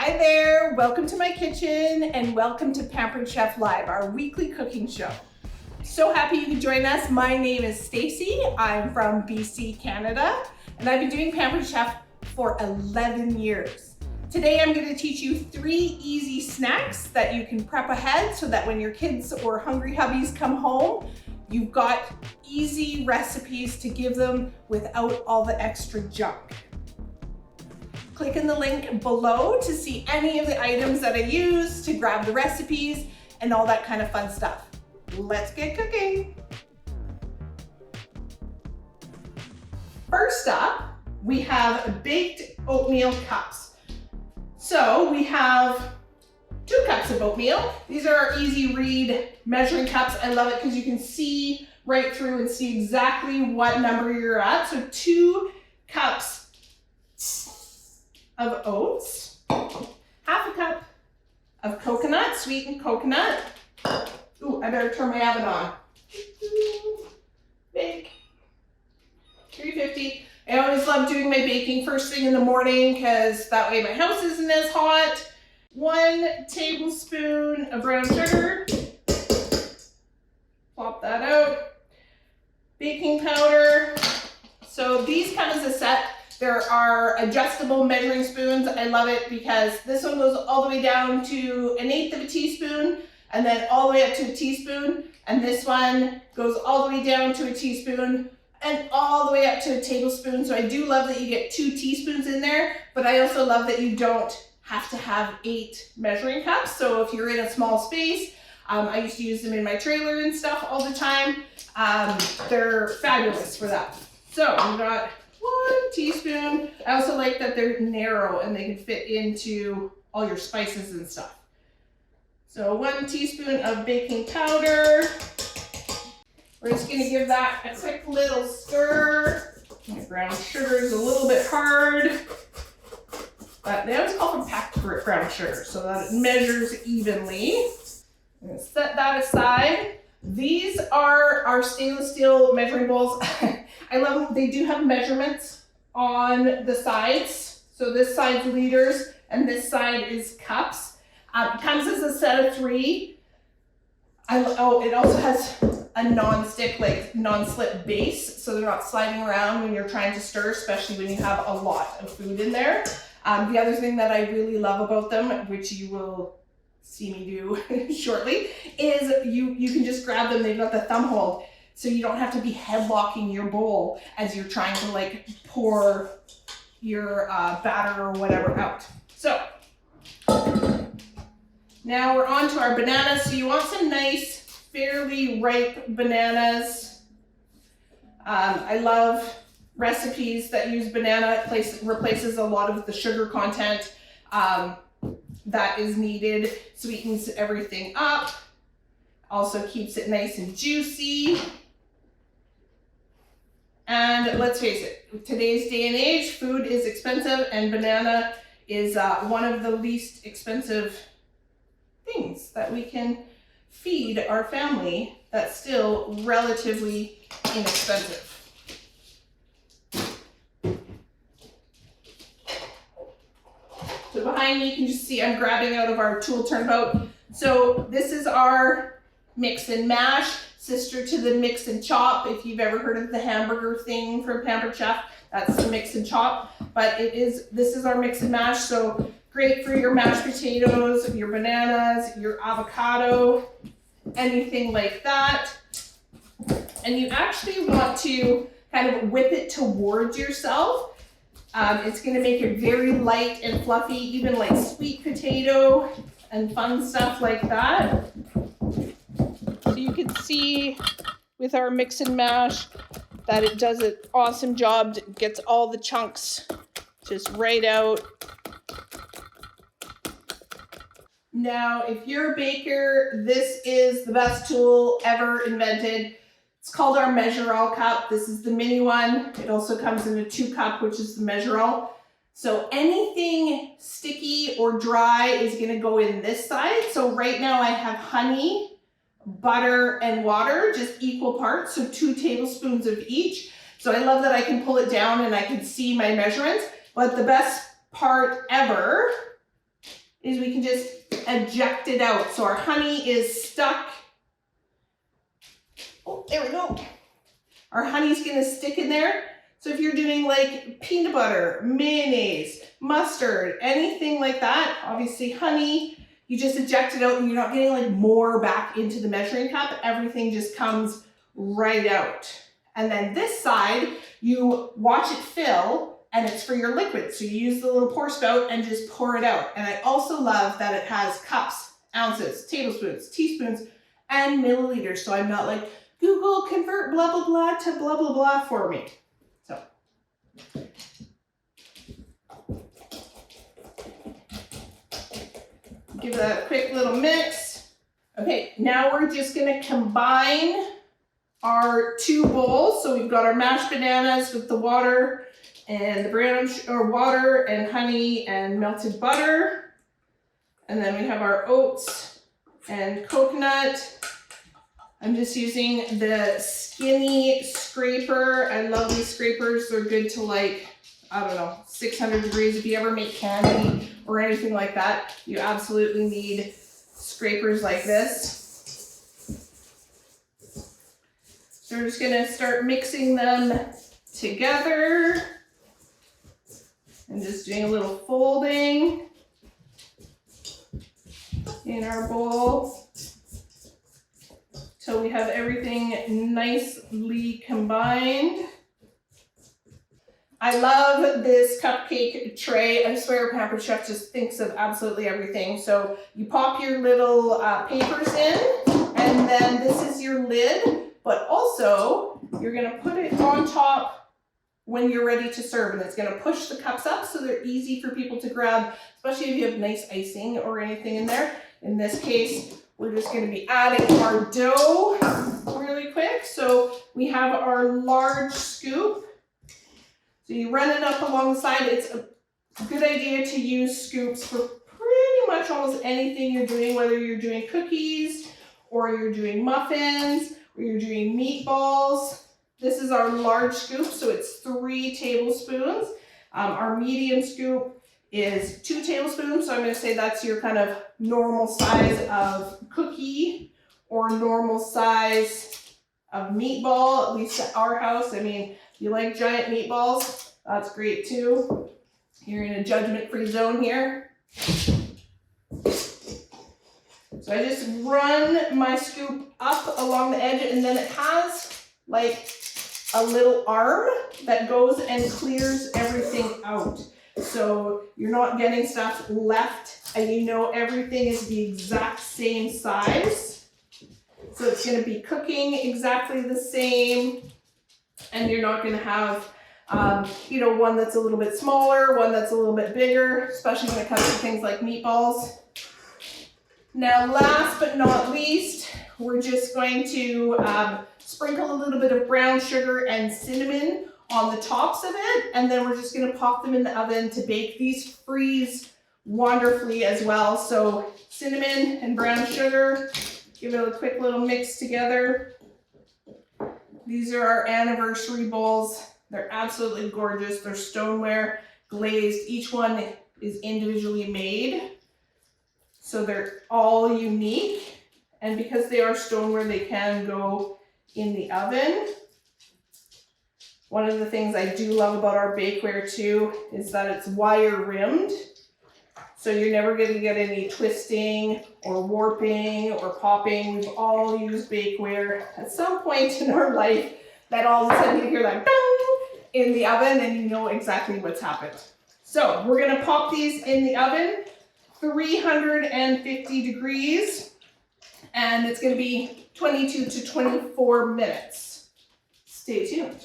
Hi there, welcome to my kitchen and welcome to Pampered Chef Live, our weekly cooking show. So happy you could join us. My name is Stacey. I'm from BC, Canada, and I've been doing Pampered Chef for 11 years. Today I'm going to teach you 3 easy snacks that you can prep ahead so that when your kids or hungry hubbies come home, you've got easy recipes to give them without all the extra junk. Click in the link below to see any of the items that I use, to grab the recipes and all that kind of fun stuff. Let's get cooking. First up, we have baked oatmeal cups. So we have 2 cups of oatmeal. These are our easy read measuring cups. I love it because you can see right through and see exactly what number you're at. So 2 cups of oats, half a cup of coconut, sweetened coconut. Ooh, I better turn my oven on. Bake. 350. I always love doing my baking first thing in the morning because that way my house isn't as hot. 1 tablespoon of brown sugar. Plop that out. Baking powder. So these come as a set. There are adjustable measuring spoons. I love it because this one goes all the way down to 1/8 of a teaspoon and then all the way up to a teaspoon. And this one goes all the way down to a teaspoon and all the way up to a tablespoon. So I do love that you get 2 teaspoons in there, but I also love that you don't have to have 8 measuring cups. So if you're in a small space, I used to use them in my trailer and stuff all the time. They're fabulous for that. So we got 1 teaspoon. I also like that they're narrow and they can fit into all your spices and stuff. So 1 teaspoon of baking powder. We're just gonna give that a quick little stir. My brown sugar is a little bit hard, but they always call them packed brown sugar so that it measures evenly. I'm gonna set that aside. These are our stainless steel measuring bowls. I love them. They do have measurements on the sides. So this side's liters and this side is cups. It comes as a set of 3. It also has a non-stick, like non-slip base, so they're not sliding around when you're trying to stir, especially when you have a lot of food in there. The other thing that I really love about them, which you will see me do shortly, is you can just grab them. They've got the thumb hold, so you don't have to be headlocking your bowl as you're trying to like pour your batter or whatever out. So now we're on to our bananas. So you want some nice, fairly ripe bananas. I love recipes that use banana. It replaces a lot of the sugar content that is needed, sweetens everything up, also keeps it nice and juicy. And let's face it, today's day and age, food is expensive and banana is one of the least expensive things that we can feed our family that's still relatively inexpensive. So behind me, you can just see I'm grabbing out of our tool turnabout. So this is our mix and mash, sister to the mix and chop. If you've ever heard of the hamburger thing from Pampered Chef, that's the mix and chop. But this is our mix and mash. So great for your mashed potatoes, your bananas, your avocado, anything like that. And you actually want to kind of whip it towards yourself. It's going to make it very light and fluffy, even like sweet potato and fun stuff like that. So you can see with our mix and mash that it does an awesome job, gets all the chunks just right out. Now, if you're a baker, this is the best tool ever invented. It's called our measure-all cup. This is the mini one. It also comes in a 2 cup, which is the measure-all. So anything sticky or dry is gonna go in this side. So right now I have honey, butter, and water, just equal parts, so 2 tablespoons of each. So I love that I can pull it down and I can see my measurements. But the best part ever is we can just eject it out. So our honey is stuck. Oh, there we go. Our honey's gonna stick in there. So if you're doing like peanut butter, mayonnaise, mustard, anything like that, obviously honey, you just eject it out and you're not getting like more back into the measuring cup. Everything just comes right out. And then this side, you watch it fill and it's for your liquid. So you use the little pour spout and just pour it out. And I also love that it has cups, ounces, tablespoons, teaspoons, and milliliters. So I'm not like, Google convert blah, blah, blah to blah, blah, blah for me. So. Give that a quick little mix. Okay, now we're just gonna combine our two bowls. So we've got our mashed bananas with the water and the brown water and honey and melted butter. And then we have our oats and coconut. I'm just using the skinny scraper. I love these scrapers. They're good to like, I don't know, 600 degrees. If you ever make candy or anything like that, you absolutely need scrapers like this. So we're just gonna start mixing them together and just doing a little folding in our bowl till we have everything nicely combined. I love this cupcake tray. I swear Pampered Chef just thinks of absolutely everything. So you pop your little papers in, and then this is your lid, but also you're gonna put it on top when you're ready to serve, and it's gonna push the cups up so they're easy for people to grab, especially if you have nice icing or anything in there. In this case, we're just gonna be adding our dough really quick. So we have our large scoop. So you run it up along the side. It's a good idea to use scoops for pretty much almost anything you're doing, whether you're doing cookies or you're doing muffins or you're doing meatballs. This is our large scoop, so it's 3 tablespoons. Our medium scoop is 2 tablespoons, so I'm gonna say that's your kind of normal size of cookie or normal size of meatball, at least at our house. I mean, if you like giant meatballs, that's great too. You're in a judgment-free zone here. So I just run my scoop up along the edge, and then it has like a little arm that goes and clears everything out. So you're not getting stuff left, and you know everything is the exact same size. So it's gonna be cooking exactly the same, and you're not gonna have you know, one that's a little bit smaller, one that's a little bit bigger, especially when it comes to things like meatballs. Now, last but not least, we're just going to sprinkle a little bit of brown sugar and cinnamon on the tops of it, and then we're just gonna pop them in the oven to bake. These freeze wonderfully as well. So cinnamon and brown sugar, give it a quick little mix together. These are our anniversary bowls. They're absolutely gorgeous. They're stoneware, glazed. Each one is individually made. So they're all unique. And because they are stoneware, they can go in the oven. One of the things I do love about our bakeware too is that it's wire rimmed. So you're never gonna get any twisting or warping or popping. We've all used bakeware at some point in our life that all of a sudden you hear that dong in the oven and you know exactly what's happened. So we're gonna pop these in the oven, 350 degrees, and it's gonna be 22 to 24 minutes. Stay tuned.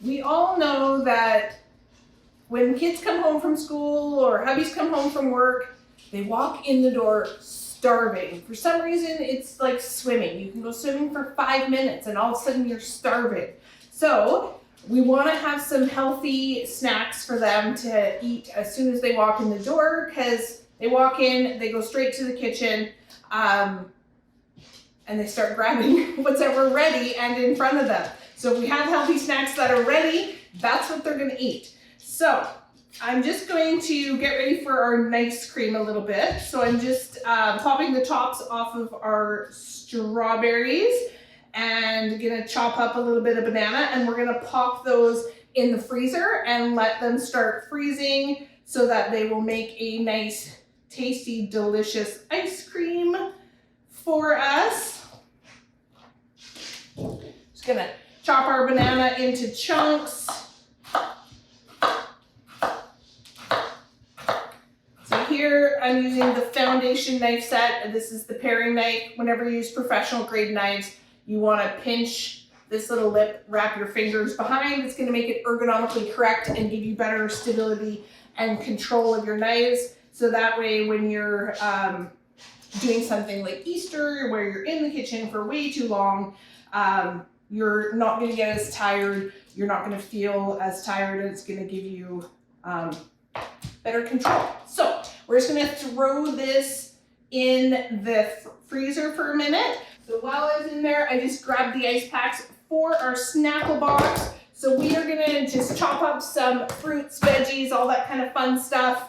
We all know that when kids come home from school or hubbies come home from work, they walk in the door starving. For some reason, it's like swimming. You can go swimming for 5 minutes and all of a sudden you're starving. So we want to have some healthy snacks for them to eat as soon as they walk in the door, because they walk in, they go straight to the kitchen, and they start grabbing what's ever ready and in front of them. So if we have healthy snacks that are ready, that's what they're gonna eat. So I'm just going to get ready for our nice cream a little bit. So I'm just popping the tops off of our strawberries and gonna chop up a little bit of banana, and we're gonna pop those in the freezer and let them start freezing so that they will make a nice, tasty, delicious ice cream for us. Just gonna chop our banana into chunks. So here I'm using the foundation knife set, and this is the paring knife. Whenever you use professional grade knives, you want to pinch this little lip, wrap your fingers behind. It's going to make it ergonomically correct and give you better stability and control of your knives. So that way when you're doing something like Easter, where you're in the kitchen for way too long, you're not going to get as tired. You're not going to feel as tired, and it's going to give you better control. So we're just going to throw this in the freezer for a minute. So while I was in there, I just grabbed the ice packs for our Snackle box. So we are gonna just chop up some fruits, veggies, all that kind of fun stuff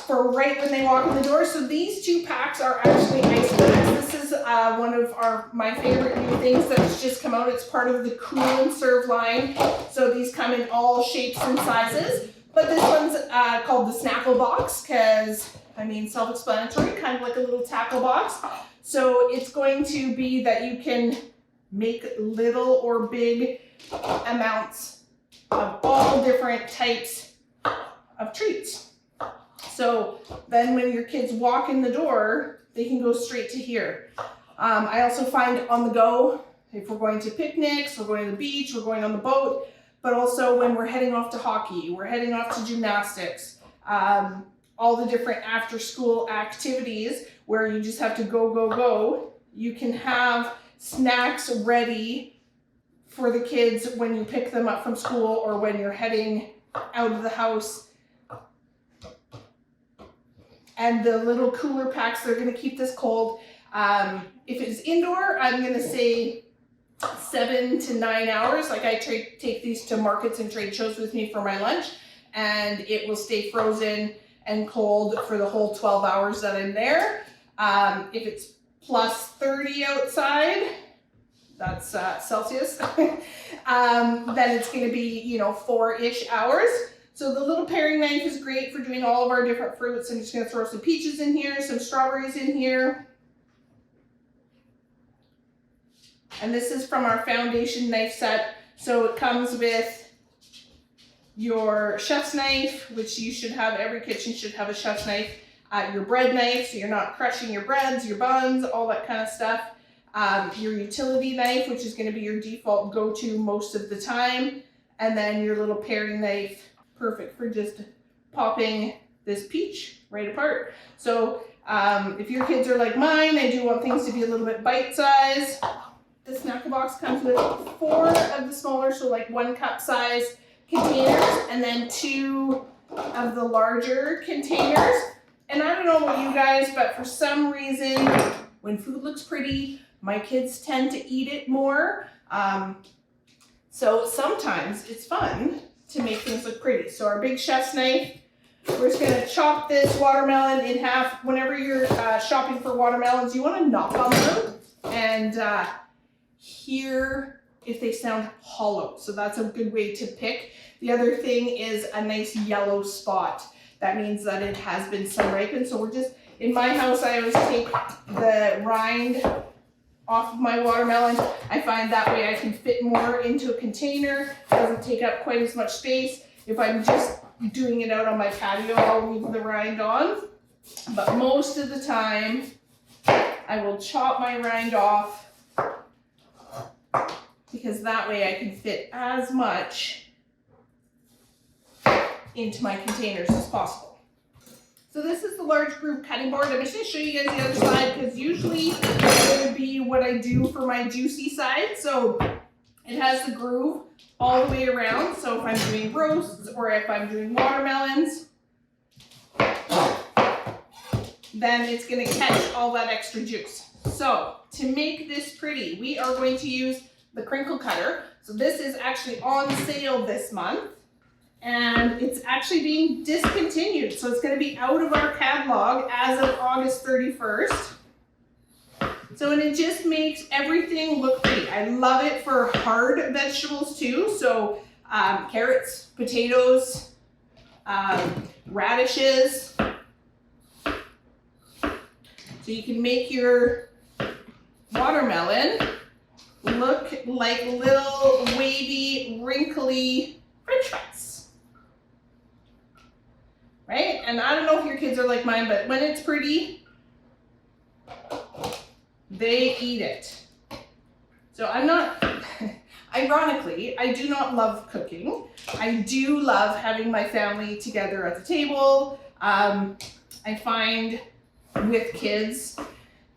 for right when they walk in the door. So these 2 packs are actually ice packs. This is one of my favorite new things that's just come out. It's part of the Cool and Serve line. So these come in all shapes and sizes. But this one's called the Snackle box because, I mean, self-explanatory, kind of like a little tackle box. So it's going to be that you can make little or big amounts of all different types of treats. So then when your kids walk in the door, they can go straight to here. I also find on the go, if we're going to picnics, we're going to the beach, we're going on the boat, but also when we're heading off to hockey, we're heading off to gymnastics, all the different after school activities where you just have to go. You can have snacks ready for the kids when you pick them up from school or when you're heading out of the house. And the little cooler packs, they're gonna keep this cold. If it's indoor, I'm gonna say 7 to 9 hours. Like I take these to markets and trade shows with me for my lunch, and it will stay frozen and cold for the whole 12 hours that I'm there. If it's plus 30 outside, that's Celsius, then it's gonna be, 4-ish hours. So the little paring knife is great for doing all of our different fruits. I'm just gonna throw some peaches in here, some strawberries in here. And this is from our foundation knife set. So it comes with your chef's knife, which you should have, every kitchen should have a chef's knife, your bread knife, so you're not crushing your breads, your buns, all that kind of stuff. Your utility knife, which is gonna be your default go-to most of the time. And then your little paring knife, perfect for just popping this peach right apart. So if your kids are like mine, they do want things to be a little bit bite-sized. The Snackle box comes with 4 of the smaller, so like 1 cup size containers, and then 2 of the larger containers. And I don't know about you guys, but for some reason, when food looks pretty, my kids tend to eat it more. So sometimes it's fun to make things look pretty. So our big chef's knife, we're just gonna chop this watermelon in half. Whenever you're shopping for watermelons, you wanna knock on them and hear if they sound hollow. So that's a good way to pick. The other thing is a nice yellow spot. That means that it has been sun ripened. So we're just, in my house, I always take the rind off of my watermelon. I find that way I can fit more into a container. It doesn't take up quite as much space. If I'm just doing it out on my patio, I'll leave the rind on. But most of the time, I will chop my rind off because that way I can fit as much into my containers as possible. So this is the large groove cutting board. I'm just going to show you guys the other side because usually it would be what I do for my juicy side. So it has the groove all the way around. So if I'm doing roasts or if I'm doing watermelons, then it's going to catch all that extra juice. So to make this pretty, we are going to use the crinkle cutter. So this is actually on sale this month. and it's actually being discontinued. So it's going to be out of our catalog as of August 31st. So, and it just makes everything look pretty. I love it for hard vegetables too. So carrots, potatoes, radishes. So you can make your watermelon look like little wavy, wrinkly French fries. Right? And I don't know if your kids are like mine, but when it's pretty, they eat it. So I'm not, ironically, I do not love cooking. I do love having my family together at the table. I find with kids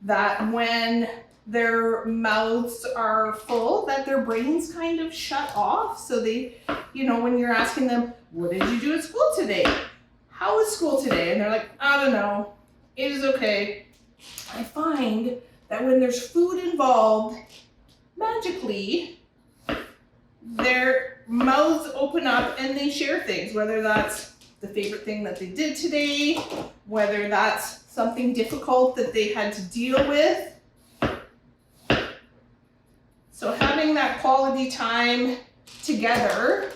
that when their mouths are full, that their brains kind of shut off. So they, you know, when you're asking them, what did you do at school today? How was school today? And they're like, I don't know. It is okay. I find that when there's food involved, magically, their mouths open up and they share things, whether that's the favorite thing that they did today, whether that's something difficult that they had to deal with. So having that quality time together,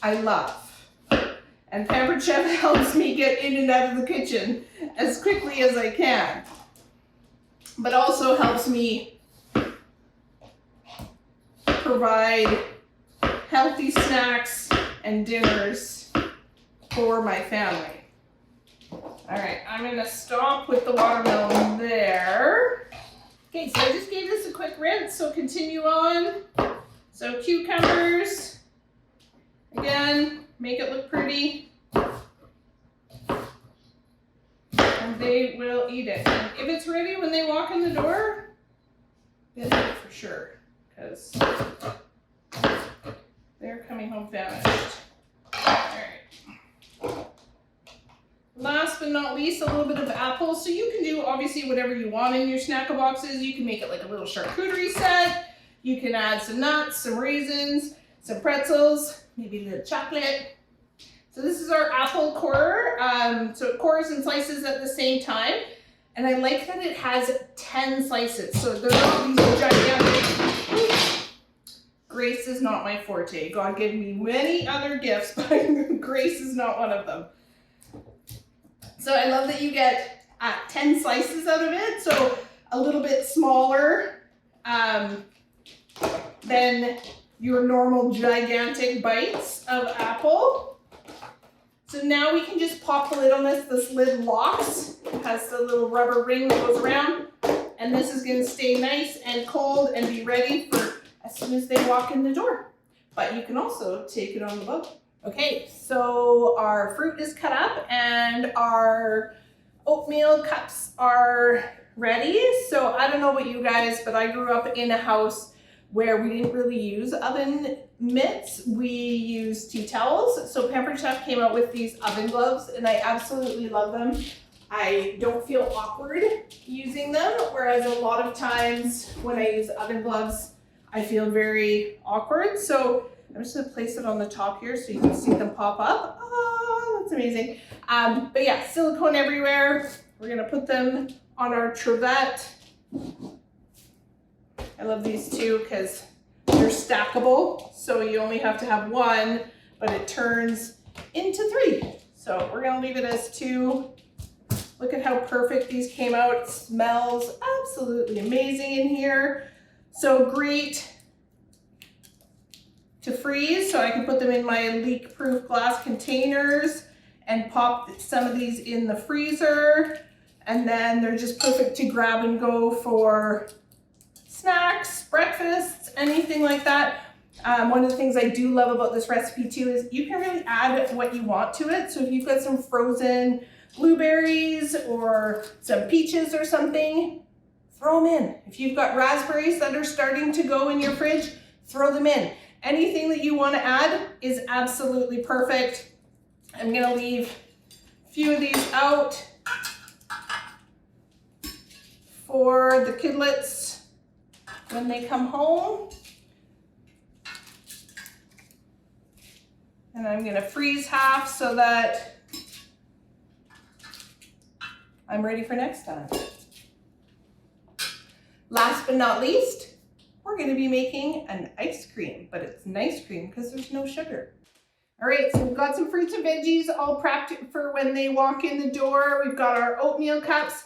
I love. And Pampered Chef helps me get in and out of the kitchen as quickly as I can, but also helps me provide healthy snacks and dinners for my family. All right, I'm gonna stop with the watermelon there. Okay, so I just gave this a quick rinse, so continue on. So cucumbers, again, make it look pretty. And they will eat it. And if it's ready when they walk in the door, they'll eat it for sure, because they're coming home famished. All right. Last but not least, a little bit of apple. So you can do obviously whatever you want in your snack boxes. You can make it like a little charcuterie set. You can add some nuts, some raisins, some pretzels, maybe a little chocolate. So this is our apple core. So it cores and slices at the same time. And I like that it has 10 slices. So they're not these gigantic. Grace is not my forte. God gave me many other gifts, but grace is not one of them. So I love that you get 10 slices out of it, so a little bit smaller than your normal gigantic bites of apple. So now we can just pop the lid on this. This lid locks. It has the little rubber ring that goes around, and this is going to stay nice and cold and be ready for as soon as they walk in the door. But you can also take it on the boat. Okay, so our fruit is cut up and our oatmeal cups are ready. So I don't know about you guys, but I grew up in a house where we didn't really use oven mitts. We used tea towels. So Pampered Chef came out with these oven gloves and I absolutely love them. I don't feel awkward using them, whereas a lot of times when I use oven gloves, I feel very awkward. So I'm just gonna place it on the top here so you can see them pop up. Oh, that's amazing. But yeah, silicone everywhere. We're gonna put them on our trivet. I love these two because they're stackable. So you only have to have one, but it turns into 3. So we're gonna leave it as 2. Look at how perfect these came out. It smells absolutely amazing in here. So great to freeze, so I can put them in my leak-proof glass containers and pop some of these in the freezer. And then they're just perfect to grab and go for snacks, breakfasts, anything like that. One of the things I do love about this recipe too is you can really add what you want to it. So if you've got some frozen blueberries or some peaches or something, throw them in. If you've got raspberries that are starting to go in your fridge, throw them in. Anything that you want to add is absolutely perfect. I'm going to leave a few of these out for the kidlets when they come home. And I'm gonna freeze half so that I'm ready for next time. Last but not least, we're gonna be making an ice cream, but it's nice cream because there's no sugar. All right, so we've got some fruits and veggies all prepped for when they walk in the door. We've got our oatmeal cups.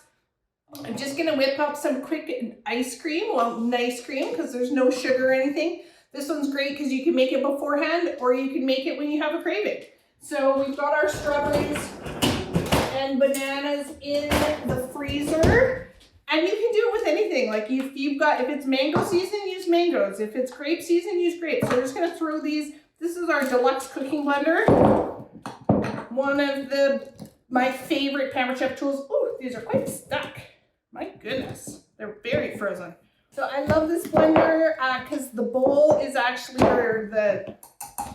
I'm just gonna whip up some quick ice cream, well, nice cream, because there's no sugar or anything. This one's great because you can make it beforehand or you can make it when you have a craving. So we've got our strawberries and bananas in the freezer. And you can do it with anything. Like if it's mango season, use mangoes. If it's grape season, use grapes. So we're just gonna throw these. This is our deluxe cooking blender. One of my favorite Pampered Chef tools. Oh, these are quite stuck. My goodness, they're very frozen. So I love this blender because the bowl is actually, or the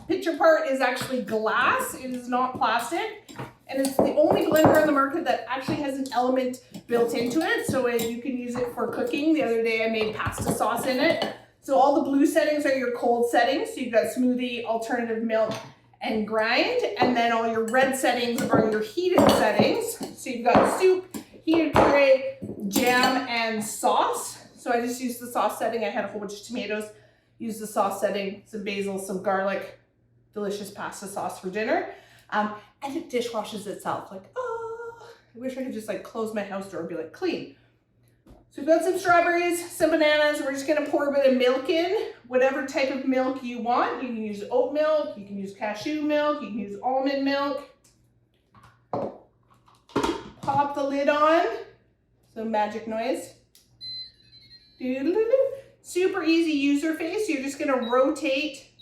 pitcher part is actually glass. It is not plastic. And it's the only blender on the market that actually has an element built into it. So you can use it for cooking. The other day I made pasta sauce in it. So all the blue settings are your cold settings. So you've got smoothie, alternative milk, and grind. And then all your red settings are your heated settings. So you've got soup, heated puree, jam, and sauce. So I just used the sauce setting. I had a whole bunch of tomatoes. Used the sauce setting, some basil, some garlic, delicious pasta sauce for dinner. And it dishwashes itself. Like, oh, I wish I could just like close my house door and be like clean. So we've got some strawberries, some bananas. We're just gonna pour a bit of milk in, whatever type of milk you want. You can use oat milk, you can use cashew milk, you can use almond milk. Pop the lid on. So magic noise. Super easy user face. You're just gonna rotate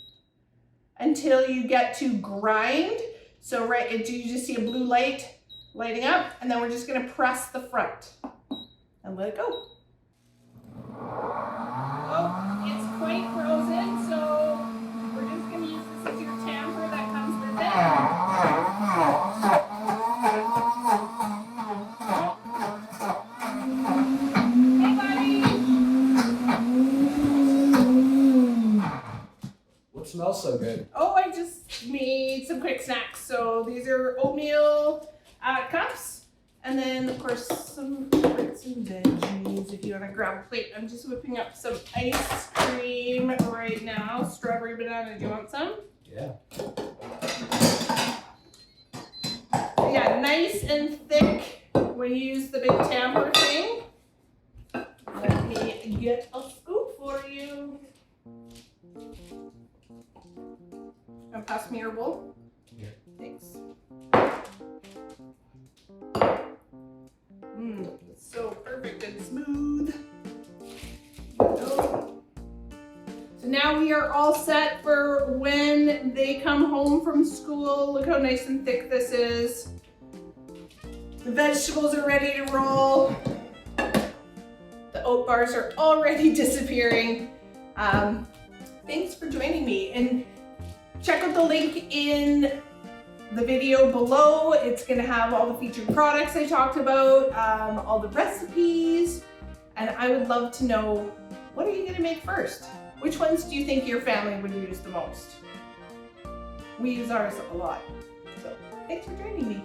until you get to grind. So you just see a blue light lighting up, and then we're just gonna press the front and let it go. Oh, it's quite frozen, so we're just gonna use this as your tamper that comes with it. Hey, buddy! What smells so good? Oh, I just made some quick snacks. So these are oatmeal cups. And then, of course, some fruits and veggies if you want to grab a plate. I'm just whipping up some ice cream right now. Strawberry banana, do you want some? Yeah. Yeah, nice and thick when you use the big tamper thing. Let me get a scoop for you. And pass me your bowl. Yeah. Thanks. It's so perfect and smooth. So now we are all set for when they come home from school. Look how nice and thick this is. The vegetables are ready to roll. The oat bars are already disappearing. Thanks for joining me, and check out the link in the video below. It's gonna have all the featured products I talked about, all the recipes, and I would love to know, what are you gonna make first? Which ones do you think your family would use the most? We use ours a lot. So thanks for joining me.